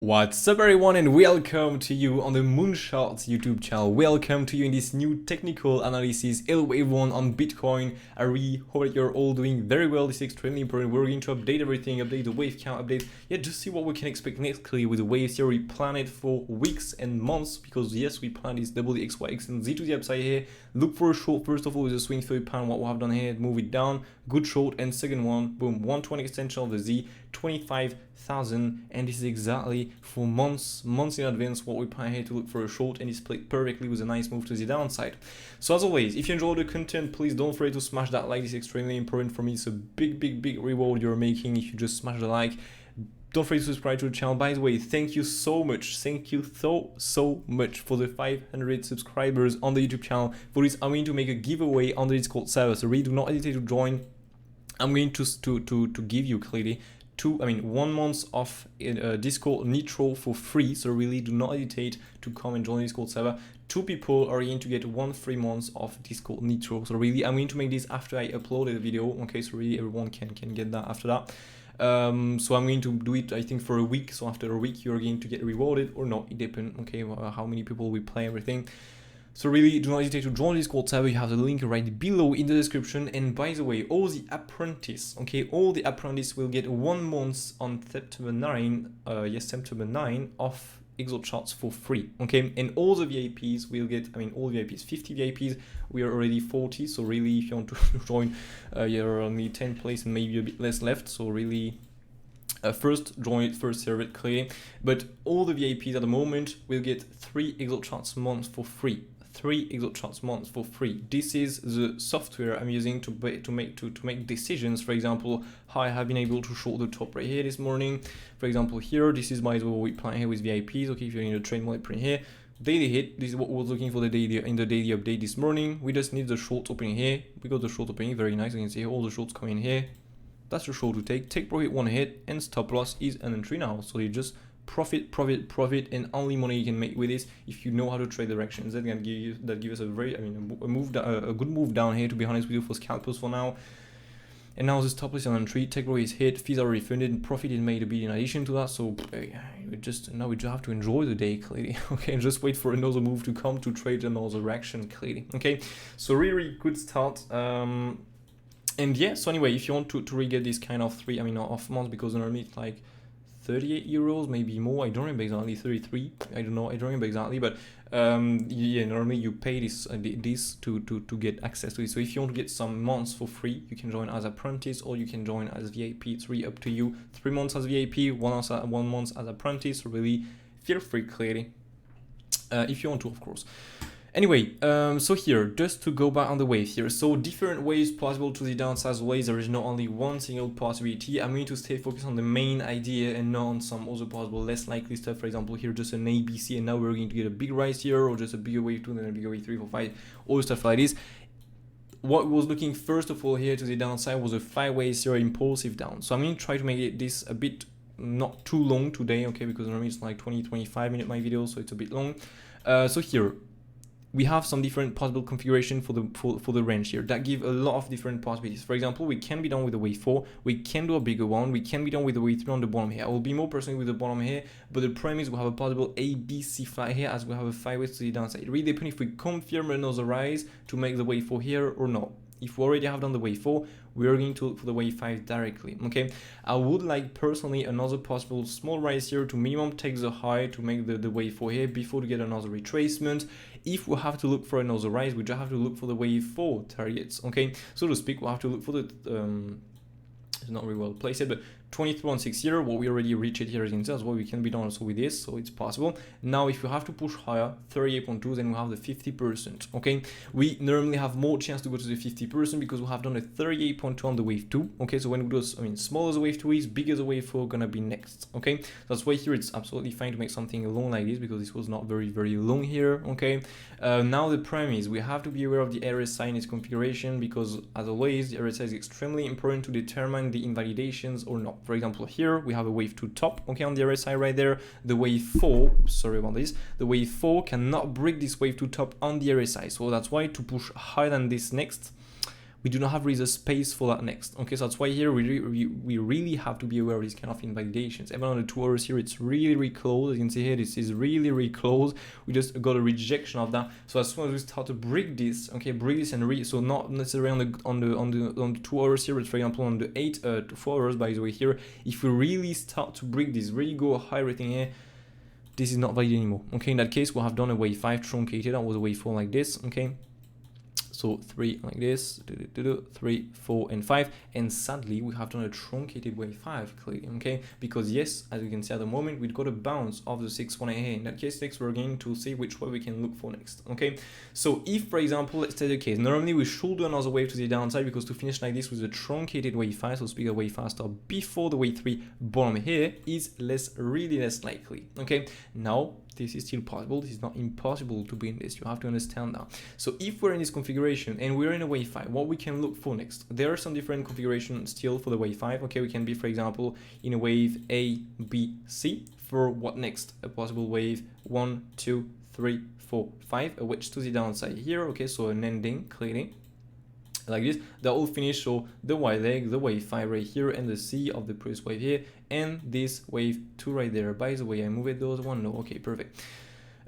What's up everyone, and welcome to you on the MOONCHARTS YouTube channel. Welcome to you in this new technical analysis, Elliott Wave 1 on Bitcoin. I really hope that you're all doing very well. This is extremely important. We're going to update everything, update the wave count, update, just see what we can expect next clearly with the waves here. We plan it for weeks and months because yes, we plan this double the X, Y, X and Z to the upside here. Look for a short first of all with a swing £30, what we have done here, move it down, good short, and second one, boom, 120 extension of the Z, 25,000, and this is exactly for months in advance what we plan here to look for a short, and it's played perfectly with a nice move to the downside. So as always, if you enjoy the content, please don't forget to smash that like. It's extremely important for me. It's a big reward you're making if you just smash the like. Don't forget to subscribe to the channel. By the way, thank you so much. Thank you so much for the 500 subscribers on the YouTube channel. For this, I'm going to make a giveaway on the Discord server, so really do not hesitate to join. I'm going to give you clearly 1 month of Discord Nitro for free, so really do not hesitate to come and join the Discord server. 2 people are going to get 1 free month of Discord Nitro, so really I'm going to make this after I upload the video, okay, so really everyone can get that after that. So I'm going to do it, I think, for a week. So after a week you're going to get rewarded or not, it depends, okay, how many people we play, everything. So really do not hesitate to join this Discord server. You have the link right below in the description. And by the way, all the apprentice, okay, all the apprentice will get 1 month on September 9, September 9 of MOONCHARTS for free, okay, and all the VIPs will get, all VIPs, 50 VIPs, we are already 40, so really if you want to join, you're only 10 place and maybe a bit less left, so really first join it, first serve it clearly. But all the VIPs at the moment will get 3 MOONCHARTS months for free. 3 MOONCHARTS months for free. This is the software I'm using to make decisions. For example, how I have been able to short the top right here this morning. For example, here, this is by the way we plan here with VIPs. Okay, if you're in the trade mode print here, daily hit. This is what we was looking for the daily in the daily update this morning. We just need the short opening here. We got the short opening, very nice. You can see all the shorts coming here. That's the short to take. Take profit 1 hit, and stop loss is an entry now. So you just profit, and only money you can make with this if you know how to trade directions. That can give us a very, a good move down here, to be honest with you, for scalpers for now. And now the stop loss is an entry. Take profit is hit, fees are refunded, and profit is made a bit in addition to that. So we just have to enjoy the day clearly. Okay, and just wait for another move to come to trade another direction clearly. Okay, so really good start. And yeah, so anyway, if you want to really get this kind of off months, because normally it's like 38 euros, maybe more, I don't remember exactly, 33, I don't know, I don't remember exactly, but yeah, normally you pay this to get access to it. So if you want to get some months for free, you can join as apprentice, or you can join as VIP. It's really up to you. 3 months as VIP, 1 month as apprentice. So really feel free clearly, if you want to, of course. Anyway, so here, just to go back on the wave here, so different waves possible to the downside waves. There is not only one single possibility. I'm going to stay focused on the main idea and not on some other possible less likely stuff. For example, here just an ABC, and now we're going to get a big rise here, or just a bigger wave 2, then a bigger wave 3, 4, 5, all stuff like this. What was looking first of all here to the downside was a 5-way zero impulsive down. So I'm going to try to make this a bit not too long today, okay, because normally it's like 20-25 minute my video, so it's a bit long. So here we have some different possible configuration for the range here that give a lot of different possibilities. For example, we can be done with the wave 4, we can do a bigger one, we can be done with the wave 3 on the bottom here. I will be more personal with the bottom here, but the problem is we have a possible ABC flag here, as we have a 5 ways to the downside. It really depends if we confirm another rise to make the wave 4 here or not. If we already have done the wave 4, we are going to look for the wave 5 directly. Okay, I would like personally another possible small rise here to minimum take the high to make the wave 4 here before to get another retracement. If we have to look for another rise, we just have to look for the wave 4 targets. Okay, so to speak, we'll have to look for the it's not really well placed, but 23.16 here, what we already reached it here as well. We can be done also with this, so it's possible. Now if you have to push higher, 38.2, then we have the 50%. Okay, we normally have more chance to go to the 50% because we have done a 38.2 on the wave 2. Okay, so when we do, smaller the wave 2 is, bigger the wave 4 gonna be next. Okay, that's why here it's absolutely fine to make something long like this, because this was not very long here. Okay, now the problem is we have to be aware of the RSI in its configuration, because as always the RSI is extremely important to determine the invalidations or not. For example, here we have a wave 2 top, okay, on the RSI right there. The wave 4, sorry about this, the wave 4 cannot break this wave 2 top on the RSI, so that's why to push higher than this next, we do not have really the space for that next. Okay, so that's why here we really have to be aware of these kind of invalidations. Even on the 2 hours here, it's really close. As you can see here, this is really close. We just got a rejection of that. So as soon as we start to break this, okay, break this and so not necessarily on the 2 hours here, but for example on the 8 to 4 hours, by the way, here, if we really start to break this, really go high rating here, this is not valid anymore. Okay, in that case, we'll have done a wave 5 truncated. That was a wave 4 like this. Okay, so 3 like this, 3, 4, and 5, and sadly we have done a truncated wave 5 clearly. Okay, because yes, as you can see at the moment, we've got a bounce of the 618 here. In that case, next we're going to see which way we can look for next. Okay, so if for example, let's take the case, normally we should do another wave to the downside, because to finish like this with a truncated wave 5, so speak a wave faster before the wave 3 bottom here, is really less likely. Okay, now this is still possible. This is not impossible to be in this. You have to understand that. So if we're in this configuration and we're in a wave 5, what we can look for next? There are some different configurations still for the wave 5. Okay, we can be, for example, in a wave A, B, C. For what next? A possible wave 1, 2, 3, 4, 5, a wedge to the downside here. Okay, so an ending clearly like this. They're all finished, so the Y leg, the wave 5 right here, and the C of the previous wave here, and this wave 2 right there. By the way, I moved those one. No, okay, perfect.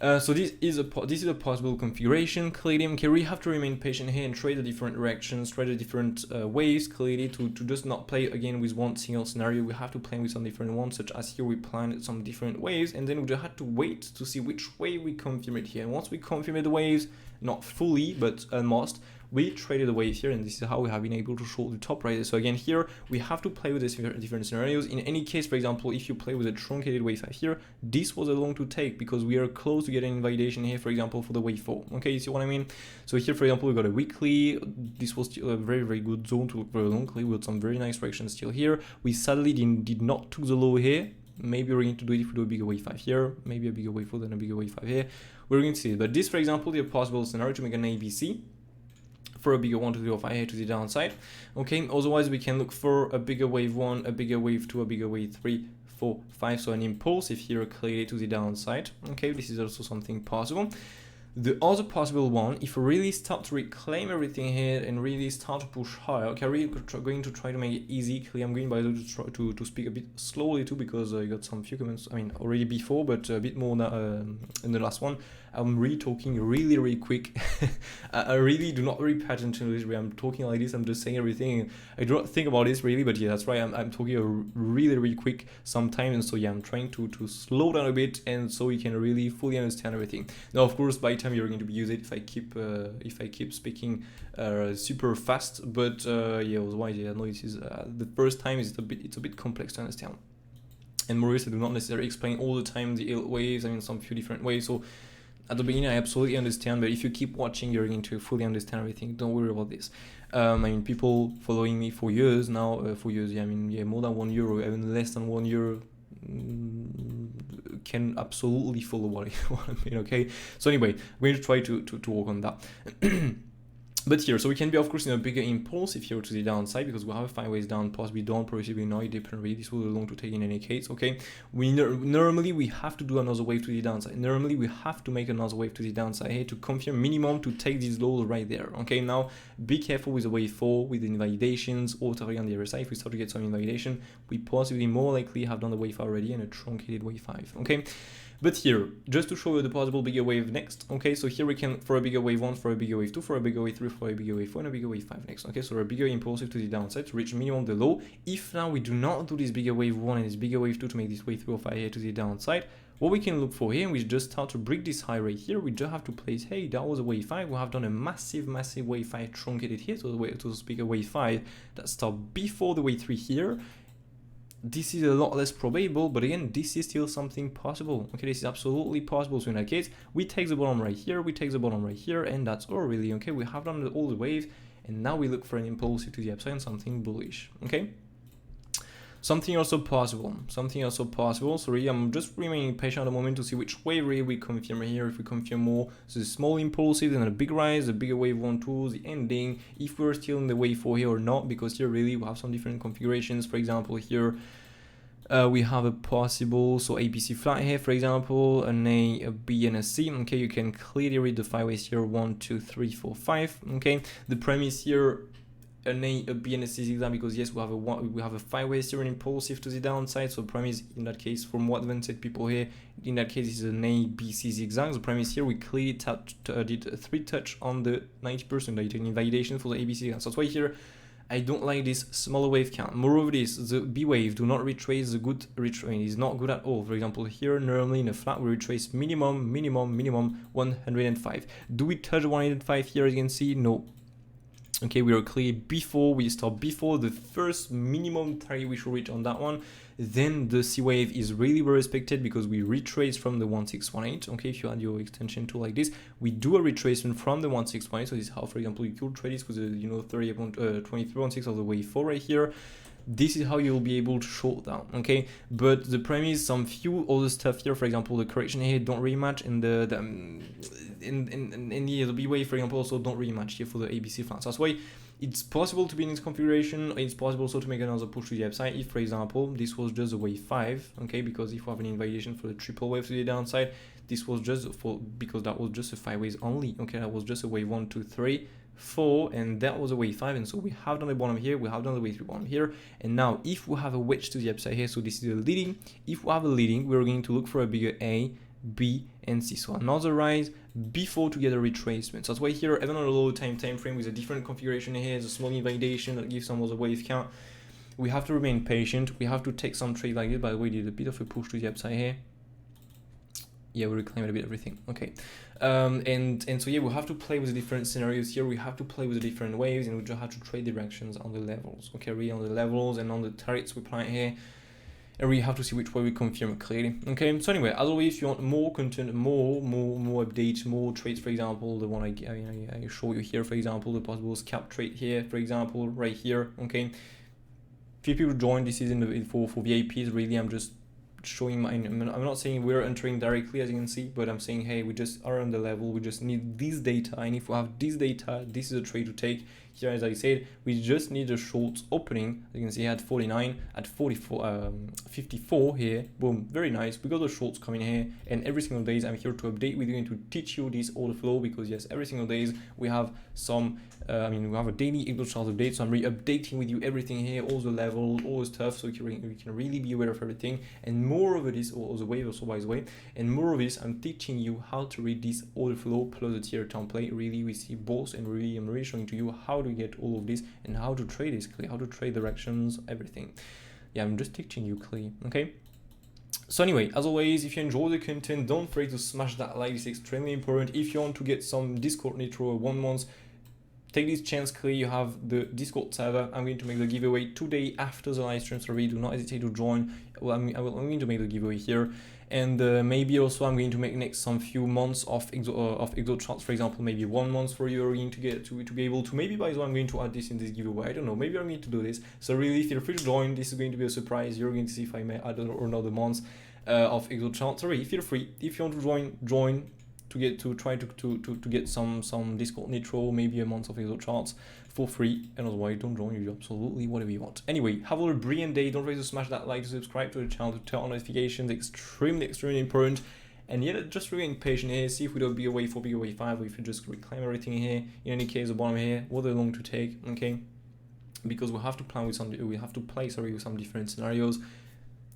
So this is a possible configuration clearly. Okay, we have to remain patient here and trade the different directions, trade the different waves clearly, to just not play again with one single scenario. We have to play with some different ones, such as here we planned some different waves, and then we just had to wait to see which way we confirm it here. And once we confirm the waves, not fully but almost, we traded the waves here, and this is how we have been able to short the top right there. So again, here we have to play with these different scenarios. In any case, for example, if you play with a truncated wave 5 here, this was a long to take because we are close to getting invalidation here, for example, for the wave 4. Okay, you see what I mean? So here, for example, we got a weekly. This was still a very good zone to look very longly. We got some very nice directions still here. We sadly did not took the low here. Maybe we're going to do it if we do a bigger wave 5 here, maybe a bigger wave 4, then a bigger wave 5 here. We're going to see it. But this, for example, is a possible scenario to make an ABC for a bigger 1 to 0 5 here to the downside. Okay, otherwise we can look for a bigger wave 1, a bigger wave 2, a bigger wave 3, 4, 5, so an impulsive here clearly to the downside. Okay, this is also something possible. The other possible one, if we really start to reclaim everything here and really start to push higher, okay, I'm really going to try to make it easy. Clearly, I'm going by the way to try to speak a bit slowly too, because I got some few comments, I mean, already before, but a bit more in the last one. I'm really talking really quick. I really do not really pay attention to this. I'm talking like this, I'm just saying everything. I do not think about this really, but yeah, that's right. I'm talking really quick sometimes, and so yeah, I'm trying to slow down a bit, and so you can really fully understand everything. Now, of course, by the time you're going to be using it if I keep speaking super fast, but yeah, otherwise, yeah, no, this is the first time it's a bit complex to understand. And Maurice, I do not necessarily explain all the time the Elliott waves. I mean, some few different ways. So at the beginning, I absolutely understand, but if you keep watching, you're going to fully understand everything. Don't worry about this. I mean, people following me for years now, yeah, I mean, yeah, more than 1 year or even less than 1 year can absolutely follow what I mean, okay? So anyway, we're going to try to work on that. But here, so we can be, of course, in a bigger impulse if you're to the downside, because we have a 5 ways down, possibly down, possibly not, it depends really. This was a long to take in any case, okay? Normally, we have to do another wave to the downside. Normally, we have to make another wave to the downside here to confirm minimum to take these lows right there, okay? Now, be careful with the wave 4, with the invalidations, or on the other side. If we start to get some invalidation, we possibly more likely have done the wave already and a truncated wave 5, okay? But here, just to show you the possible bigger wave next, okay, so here we can, for a bigger wave 1, for a bigger wave 2, for a bigger wave 3, for a bigger wave 4, and a bigger wave 5 next, okay, so a bigger impulsive to the downside to reach minimum the low. If now we do not do this bigger wave 1 and this bigger wave 2 to make this wave 3 or 5 here to the downside, what we can look for here, and we just start to break this high right here, we just have to place, hey, that was a wave 5, we have done a massive wave 5 truncated here, so to speak a wave 5 that stopped before the wave 3 here. This is a lot less probable, but again, this is still something possible. Okay, this is absolutely possible. So in that case, we take the bottom right here, we take the bottom right here, and that's all really. Okay, we have done all the waves, and now we look for an impulsive to the upside and something bullish. Okay, something also possible. So really, I'm just remaining patient at the moment to see which way really we confirm here. If we confirm more, so the small impulsive, then a big rise, a bigger wave 1, 2, the ending. If we're still in the wave 4 here or not, because here really we have some different configurations. For example, here we have a possible, so ABC flat here, for example, an A, a B, and a C. Okay, you can clearly read the 5 ways here, 1, 2, 3, 4, 5. Okay, the premise here an A, a B, and a C zigzag, because yes, we have a 5-way steering impulsive to the downside. So the premise in that case, from what advanced people here, in that case is an A, B, C zigzag. The premise here, we clearly did a 3 touch on the 90% that you take in validation for the A, B, C zigzag. So that's why here I don't like this smaller wave count. Moreover, this, the B wave do not retrace the good retrace. It's not good at all. For example, here normally in a flat we retrace minimum 105. Do we touch 105 here? As you can see, no. Okay, we are clear before we stop, before the first minimum target we should reach on that one. Then the C wave is really well respected because we retrace from the 1618. Okay, if you add your extension tool like this, we do a retracement from the 1618. So this is how, for example, you could trade this with a 23.6 of the wave 4 right here. This is how you'll be able to short down, okay? But the premise, some few other stuff here, for example, the correction here don't really match, and the B wave, for example, also don't really match here for the ABC flat. So that's why it's possible to be in this configuration. It's possible also to make another push to the upside if, for example, this was just a wave 5, okay? Because if we have an invalidation for the triple wave to the downside, this was just because that was just a 5 waves only, okay? That was just a wave 1, 2, 3, 4, and that was a wave 5, and so we have done the bottom here, we have done the wave 3 bottom here, and now if we have a wedge to the upside here, so this is a leading, if we have a leading, we're going to look for a bigger A, B, and C, so another rise before to get a retracement. So that's why here, even on a low time frame with a different configuration here, the small invalidation that gives some other wave count, we have to remain patient, we have to take some trade like this. By the way, did a bit of a push to the upside here. Yeah, we reclaimed a bit everything, okay. And so yeah, we have to play with the different scenarios here, we have to play with the different waves, and we just have to trade directions on the levels, okay, really on the levels and on the targets we plan here, and we have to see which way we confirm clearly, okay. So anyway, as always, if you want more content, more updates, more trades, for example, the one I show you here, for example, the possible scalp trade here, for example, right here, okay. Few people join, this is for VIPs, really. I'm just showing I'm not saying we're entering directly, as you can see, but I'm saying, hey, we just are on the level, we just need this data, and if we have this data, this is a trade to take. Here, as I said, we just need a short opening. As you can see, at 49, at 44, 54 here, boom, very nice. We got the shorts coming here, and every single day I'm here to update with you and to teach you this order flow, because yes, every single days we have some we have a daily Excel chart update, so I'm updating with you everything here, all the levels, all the stuff, so you can really be aware of everything. And more of this, or the wave also, by the way, and more of this, I'm teaching you how to read this order flow plus the tier template. Really, we see both, and really I'm really showing to you how to get all of this and how to trade this clear, how to trade directions, everything. Yeah, I'm just teaching you clear, okay. So anyway, as always, if you enjoy the content, don't forget to smash that like. It's extremely important. If you want to get some Discord Nitro 1 month, take this chance, clear. You have the Discord server. I'm going to make the giveaway today after the live stream, so really do not hesitate to join. Well, I'm going to make the giveaway here, and maybe also I'm going to make next some few months of Excel charts, for example, maybe 1 month for you, are going to get to be able to, maybe by the way I'm going to add this in this giveaway, I don't know, maybe I'm going to do this. So really feel free to join. This is going to be a surprise. You're going to see if I may add another month of Excel charts. So really feel free, if you want to join to get some Discord Nitro, maybe a month of Excel charts for free, and otherwise don't join, you do absolutely whatever you want. Anyway, have a brilliant day. Don't forget to smash that like, to subscribe to the channel, to turn on notifications, extremely important. And yeah, just remain patient here, see if we don't be away 4, be away 5, or if you just reclaim everything here. In any case, the bottom here, what are long to take, okay, because we have to plan with some, we have to play with some different scenarios.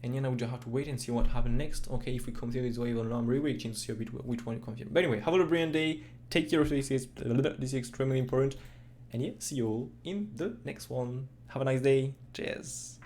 And yeah, now we just have to wait and see what happens next. Okay, if we continue this way or not, I'm really waiting to see a bit which one you confirm. But anyway, have a brilliant day. Take care of this. This is extremely important. And yeah, see you all in the next one. Have a nice day. Cheers.